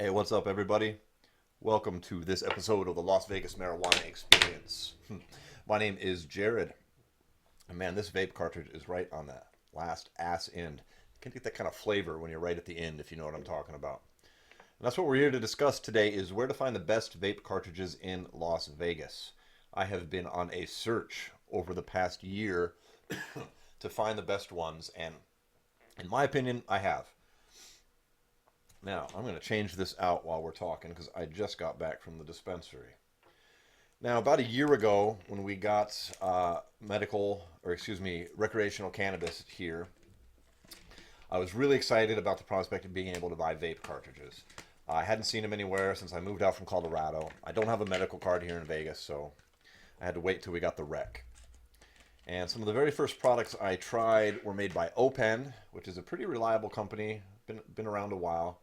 Hey, what's up, everybody? Welcome to this episode of the Las Vegas Marijuana Experience. My name is Jared. And man, this vape cartridge is right on that last ass end. You can get that kind of flavor when you're right at the end, if you know what I'm talking about. And that's what we're here to discuss today is where to find the best vape cartridges in Las Vegas. I have been on a search over the past year to find the best ones, and in my opinion, I have. Now, I'm going to change this out while we're talking because I just got back from the dispensary. Now, about a year ago, when we got recreational cannabis here, I was really excited about the prospect of being able to buy vape cartridges. I hadn't seen them anywhere since I moved out from Colorado. I don't have a medical card here in Vegas, so I had to wait till we got the rec. And some of the very first products I tried were made by Open, which is a pretty reliable company, been around a while.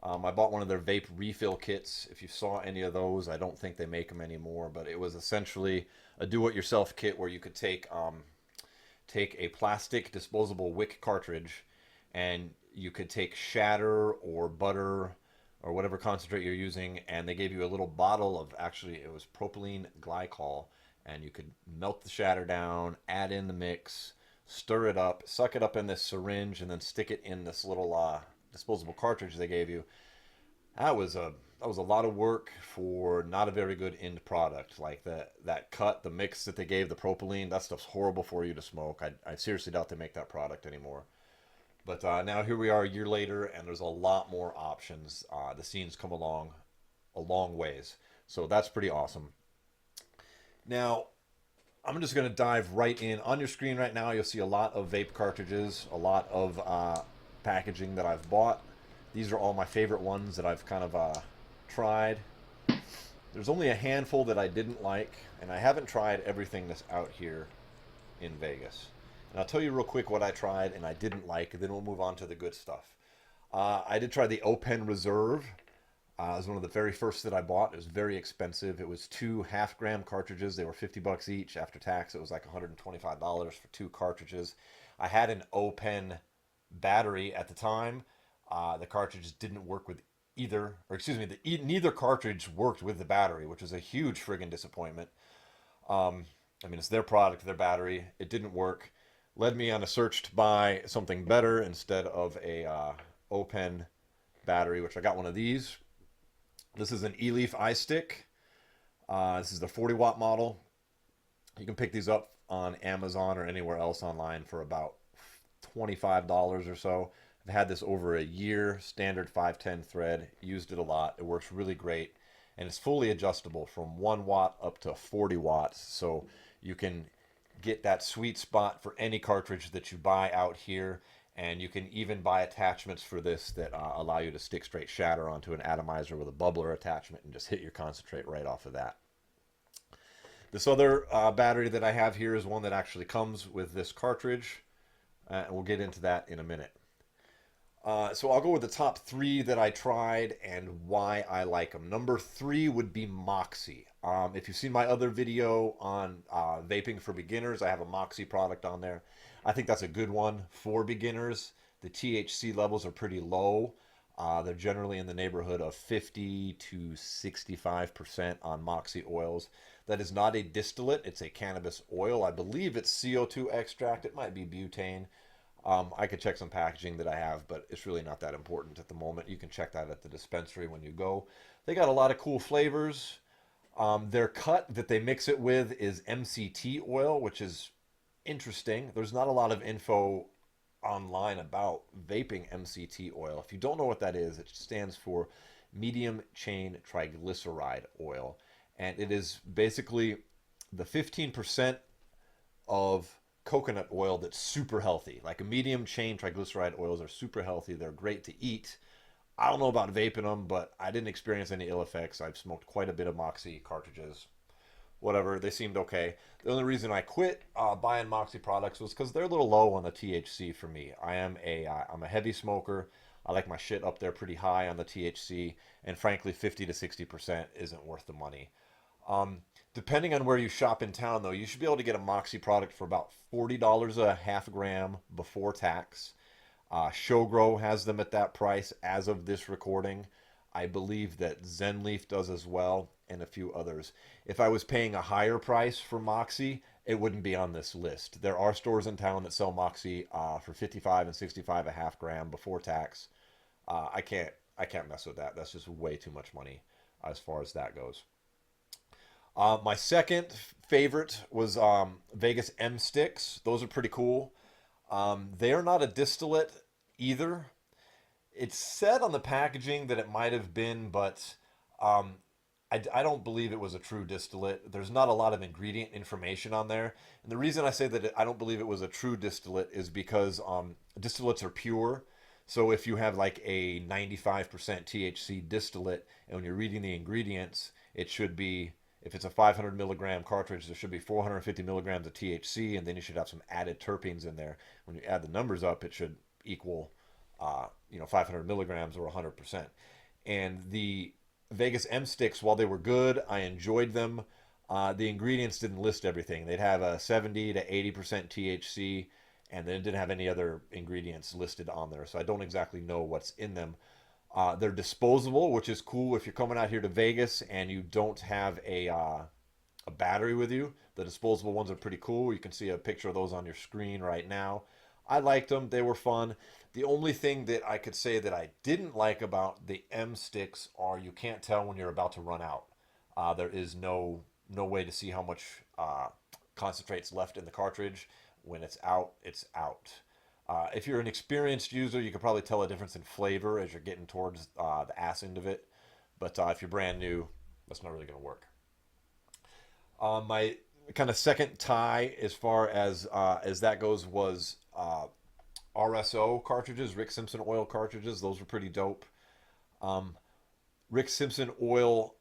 I bought one of their vape refill kits. If you saw any of those, I don't think they make them anymore, but it was essentially a do-it-yourself kit where you could take a plastic disposable wick cartridge, and you could take shatter or butter or whatever concentrate you're using, and they gave you a little bottle of, actually it was propylene glycol, and you could melt the shatter down, add in the mix, stir it up, suck it up in this syringe, and then stick it in this little disposable cartridge they gave you. That was a lot of work for not a very good end product. Like that cut, the mix that they gave, the propylene, that stuff's horrible for you to smoke. I seriously doubt they make that product anymore. But now here we are a year later, and there's a lot more options. The scene's come along a long ways, so that's pretty awesome. Now, I'm just going to dive right in. On your screen right now, you'll see a lot of vape cartridges, a lot of packaging that I've bought. These are all my favorite ones that I've kind of tried. There's only a handful that I didn't like, and I haven't tried everything that's out here in Vegas. And I'll tell you real quick what I tried and I didn't like, and then we'll move on to the good stuff. I did try the Open Reserve. It was one of the very first that I bought. It was very expensive. It was 2 half-gram cartridges. They were $50 each. After tax, it was like $125 for 2 cartridges. I had an Open battery at the time. The cartridge didn't work with either, or excuse me, neither cartridge worked with the battery, which was a huge friggin' disappointment. I mean, it's their product, their battery. It didn't work. Led me on a search to buy something better instead of a Open battery, which I got one of these. This is an E-Leaf iStick. This is the 40-watt model. You can pick these up on Amazon or anywhere else online for about $25 or so. I've had this over a year, standard 510 thread, used it a lot. It works really great, and it's fully adjustable from 1 watt up to 40 watts, so you can get that sweet spot for any cartridge that you buy out here, and you can even buy attachments for this that allow you to stick straight shatter onto an atomizer with a bubbler attachment and just hit your concentrate right off of that. This other battery that I have here is one that actually comes with this cartridge, and we'll get into that in a minute. So I'll go with the top 3 that I tried and why I like them. Number 3 would be Moxy. If you've seen my other video on vaping for beginners, I have a Moxy product on there. I think that's a good one for beginners. The THC levels are pretty low. They're generally in the neighborhood of 50 to 65% on Moxy oils. That is not a distillate. It's a cannabis oil. I believe it's CO2 extract. It might be butane. I could check some packaging that I have, but it's really not that important at the moment. You can check that at the dispensary when you go. They got a lot of cool flavors. Their cut that they mix it with is MCT oil, which is interesting. There's not a lot of info online about vaping MCT oil. If you don't know what that is, it stands for medium chain triglyceride oil. And it is basically the 15% of coconut oil that's super healthy. Like a medium chain triglyceride oils are super healthy. They're great to eat. I don't know about vaping them, but I didn't experience any ill effects. I've smoked quite a bit of Moxy cartridges. Whatever, they seemed okay. The only reason I quit buying Moxy products was because they're a little low on the THC for me. I'm a heavy smoker. I like my shit up there pretty high on the THC, and frankly, 50 to 60% isn't worth the money. Depending on where you shop in town, though, you should be able to get a Moxy product for about $40 a half gram before tax. Showgrow has them at that price as of this recording. I believe that Zenleaf does as well, and a few others. If I was paying a higher price for Moxy, it wouldn't be on this list. There are stores in town that sell Moxy for 55 and 65 a half gram before tax. I can't mess with that. That's just way too much money as far as that goes. My second favorite was Vegas M Sticks. Those are pretty cool. They are not a distillate either. It's said on the packaging that it might have been, but um, I don't believe it was a true distillate. There's not a lot of ingredient information on there. And the reason I say that I don't believe it was a true distillate is because distillates are pure. So if you have like a 95% THC distillate, and when you're reading the ingredients, it should be, if it's a 500 milligram cartridge, there should be 450 milligrams of THC, and then you should have some added terpenes in there. When you add the numbers up, it should equal, 500 milligrams or 100%. And the Vegas M Sticks, while they were good, I enjoyed them. The ingredients didn't list everything. They'd have a 70 to 80% THC, and then it didn't have any other ingredients listed on there. So I don't exactly know what's in them. They're disposable, which is cool if you're coming out here to Vegas and you don't have a battery with you. The disposable ones are pretty cool. You can see a picture of those on your screen right now. I liked them. They were fun. The only thing that I could say that I didn't like about the M Sticks are you can't tell when you're about to run out. There is no way to see how much concentrate's left in the cartridge. When it's out, it's out. If you're an experienced user, you could probably tell a difference in flavor as you're getting towards the ass end of it. But if you're brand new, that's not really going to work. My kind of second tie, as far as that goes, was RSO cartridges, Rick Simpson oil cartridges. Those were pretty dope. Rick Simpson oil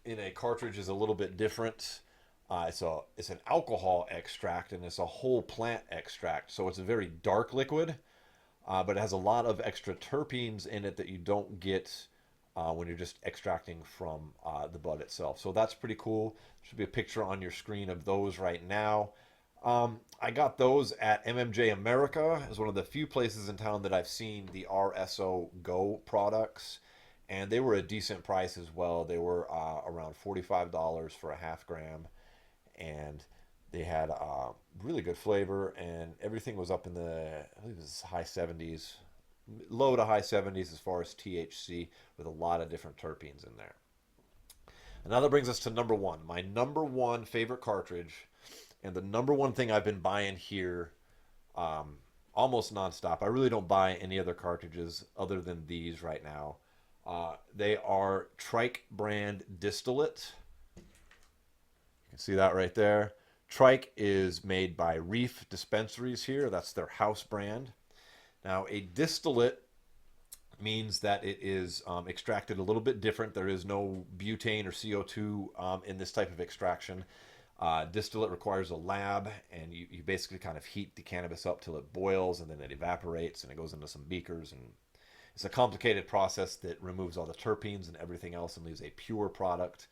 in a cartridge is a little bit different. It's an alcohol extract, and it's a whole plant extract, so it's a very dark liquid, but it has a lot of extra terpenes in it that you don't get when you're just extracting from the bud itself. So that's pretty cool. There should be a picture on your screen of those right now. I got those at MMJ America. It's one of the few places in town that I've seen the RSO Go products, and they were a decent price as well. They were around $45 for a half gram, and they had really good flavor, and everything was up in the, I believe it was high 70s, low to high 70s as far as THC, with a lot of different terpenes in there. And now that brings us to number one, my number one favorite cartridge, and the number one thing I've been buying here almost nonstop. I really don't buy any other cartridges other than these right now. They are Trike brand Distillate. You can see that right there. Trike is made by Reef Dispensaries here. That's their house brand. Now, a distillate means that it is extracted a little bit different. There is no butane or CO2 in this type of extraction. Distillate requires a lab, and you basically kind of heat the cannabis up till it boils, and then it evaporates, and it goes into some beakers. And it's a complicated process that removes all the terpenes and everything else and leaves a pure product.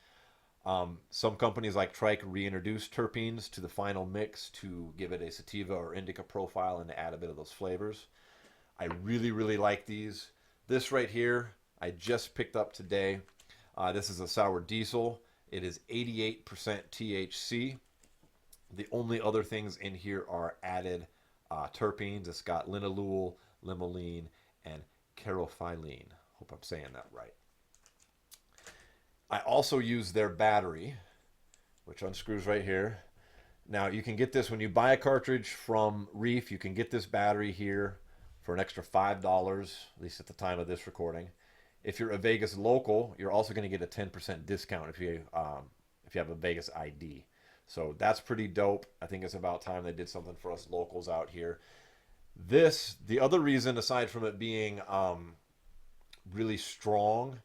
Some companies like Trike reintroduce terpenes to the final mix to give it a sativa or indica profile and to add a bit of those flavors. I really, really like these. This right here, I just picked up today. This is a sour diesel. It is 88% THC. The only other things in here are added terpenes. It's got linalool, limonene, and caryophyllene. Hope I'm saying that right. I also use their battery, which unscrews right here. Now, you can get this when you buy a cartridge from Reef. You can get this battery here for an extra $5, at least at the time of this recording. If you're a Vegas local, you're also going to get a 10% discount if you have a Vegas ID. So that's pretty dope. I think it's about time they did something for us locals out here. The other reason, aside from it being really strong,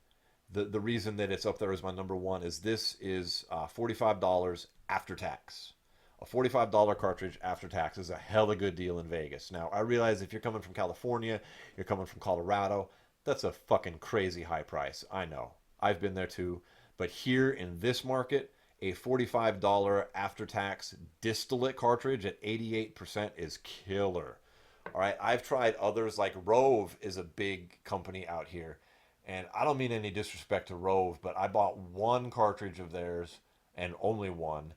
the reason that it's up there as my number one is this is $45 after tax. A $45 cartridge after tax is a hella good deal in Vegas. Now, I realize if you're coming from California, you're coming from Colorado, that's a fucking crazy high price. I know. I've been there too. But here in this market, a $45 after-tax distillate cartridge at 88% is killer. All right, I've tried others, like Rove is a big company out here, And I don't mean any disrespect to Rove, but I bought one cartridge of theirs and only one.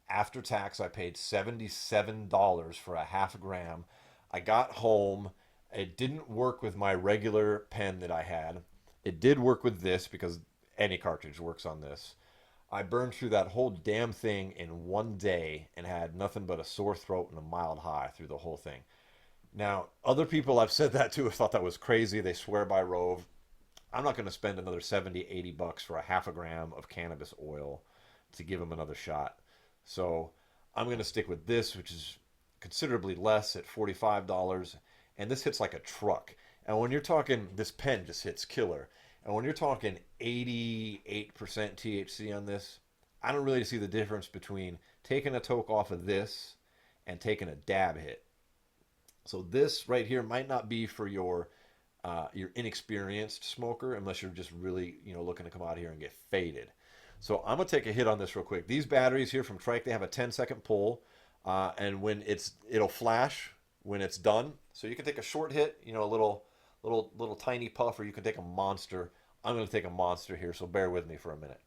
After tax, I paid $77 for a half a gram. I got home. It didn't work with my regular pen that I had. It did work with this because any cartridge works on this. I burned through that whole damn thing in one day and had nothing but a sore throat and a mild high through the whole thing. Now, other people I've said that to have thought that was crazy. They swear by Rove. I'm not going to spend another 70, $80 for a half a gram of cannabis oil to give them another shot. So I'm going to stick with this, which is considerably less at $45. And this hits like a truck. And when you're talking, this pen just hits killer. And when you're talking 88% THC on this, I don't really see the difference between taking a toke off of this and taking a dab hit. So this right here might not be for your inexperienced smoker unless you're just really looking to come out here and get faded. So I'm gonna take a hit on this real quick. These batteries here from Trike, they have a 10-second pull, and when it'll flash when it's done. So you can take a short hit, a little tiny puff, or you can take a monster. I'm gonna take a monster here, so bear with me for a minute.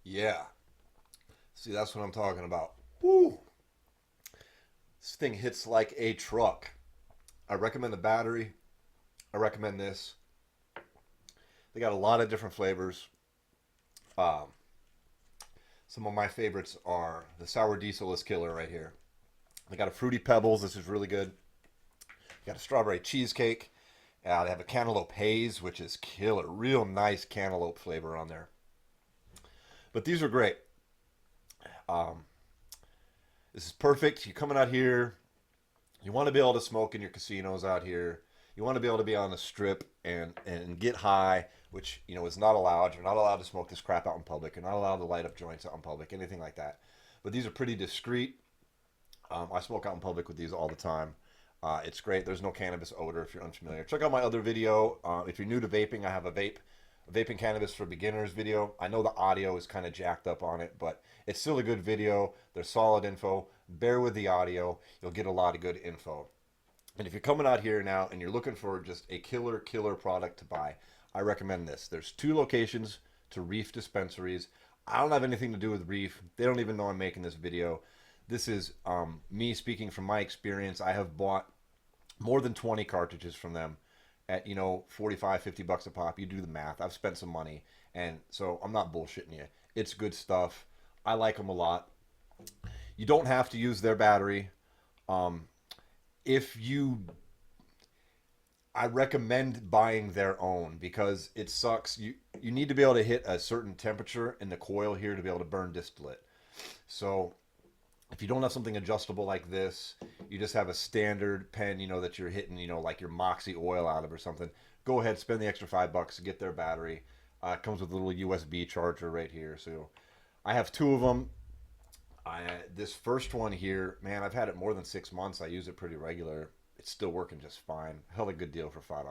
Yeah, see, that's what I'm talking about. Woo! This thing hits like a truck. I recommend the battery. I recommend this. They got a lot of different flavors. Um, some of my favorites are the sour diesel is killer right here. They got a fruity pebbles. This is really good. Got a strawberry cheesecake. They have a cantaloupe haze, which is killer. Real nice cantaloupe flavor on there. But these are great. Um, this is perfect. You're coming out here. You want to be able to smoke in your casinos out here. You want to be able to be on the strip and get high, which is not allowed. You're not allowed to smoke this crap out in public. You're not allowed to light up joints out in public, anything like that. But these are pretty discreet. I smoke out in public with these all the time. It's great. There's no cannabis odor if you're unfamiliar. Check out my other video. If you're new to vaping, I have a vaping cannabis for beginners video. I know the audio is kind of jacked up on it, but it's still a good video. There's solid info. Bear with the audio. You'll get a lot of good info. And if you're coming out here now and you're looking for just a killer product to buy, I recommend this. There's 2 locations to Reef dispensaries. I don't have anything to do with Reef. They don't even know I'm making this video. This is me speaking from my experience. I have bought more than 20 cartridges from them at 45, $50 a pop. You do the math. I've spent some money, and so I'm not bullshitting you. It's good stuff. I like them a lot. You don't have to use their battery. um, if you I recommend buying their own because it sucks. You need to be able to hit a certain temperature in the coil here to be able to burn distillate. So if you don't have something adjustable like this, you just have a standard pen, that you're hitting, like your Moxy oil out of or something. Go ahead, spend the extra $5 to get their battery. It comes with a little USB charger right here. So I have 2 of them. This first one here, man, I've had it more than 6 months. I use it pretty regular. It's still working just fine. Hell, a good deal for $5.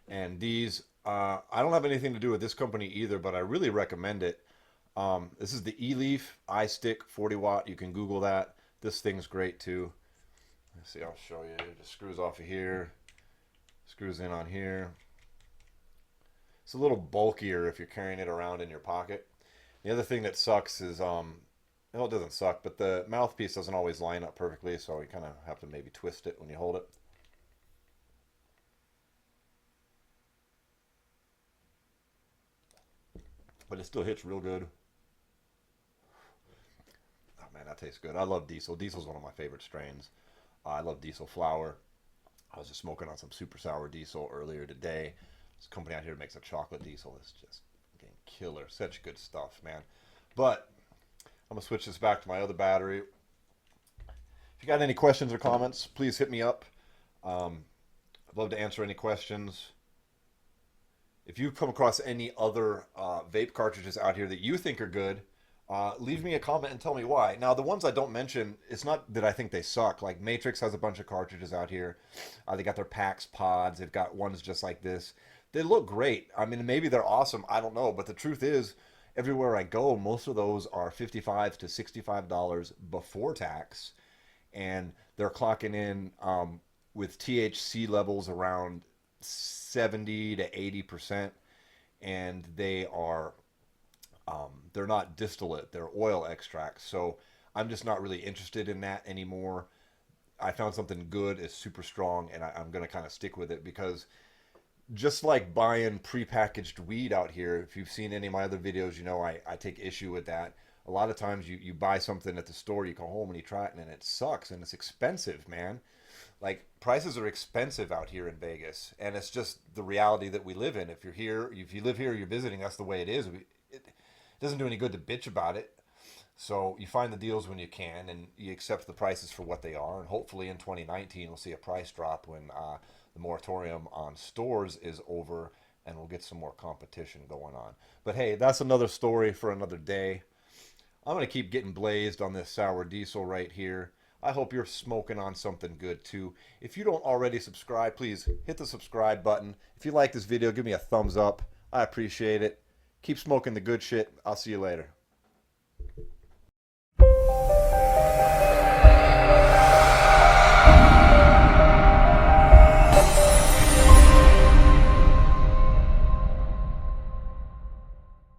And these, I don't have anything to do with this company either, but I really recommend it. This is the E-Leaf iStick 40 watt. You can Google that. This thing's great too. Let's see, I'll show you. It just screws off of here, screws in on here. It's a little bulkier if you're carrying it around in your pocket. The other thing that sucks is Well, it doesn't suck, but the mouthpiece doesn't always line up perfectly, so you kind of have to maybe twist it when you hold it. But it still hits real good. Oh man, that tastes good. I love Diesel. Diesel's one of my favorite strains. I love Diesel flower. I was just smoking on some super sour Diesel earlier today. This company out here makes a chocolate Diesel. It's just getting killer. Such good stuff, man. But I'm gonna switch this back to my other battery. If you got any questions or comments, please hit me up. I'd love to answer any questions. If you come across any other vape cartridges out here that you think are good, leave me a comment and tell me why. Now, the ones I don't mention, it's not that I think they suck. Like Matrix has a bunch of cartridges out here. They got their PAX pods. They've got ones just like this. They look great. I mean, maybe they're awesome. I don't know. But the truth is, everywhere I go, most of those are $55 to $65 before tax. And they're clocking in with THC levels around 70 to 80%, and they're not distillate, they're oil extracts. So I'm just not really interested in that anymore. I found something good, it's super strong, and I'm going to kind of stick with it, because just like buying prepackaged weed out here, if you've seen any of my other videos, you know I take issue with that. A lot of times you buy something at the store, you go home and you try it, and it sucks, and it's expensive, man. Like, prices are expensive out here in Vegas, and it's just the reality that we live in. If you're here, if you live here, you're visiting, that's the way it is. It doesn't do any good to bitch about it. So you find the deals when you can, and you accept the prices for what they are. And hopefully in 2019, we'll see a price drop when the moratorium on stores is over, and we'll get some more competition going on. But hey, that's another story for another day. I'm going to keep getting blazed on this sour Diesel right here. I hope you're smoking on something good too. If you don't already subscribe, please hit the subscribe button. If you like this video, give me a thumbs up. I appreciate it. Keep smoking the good shit. I'll see you later.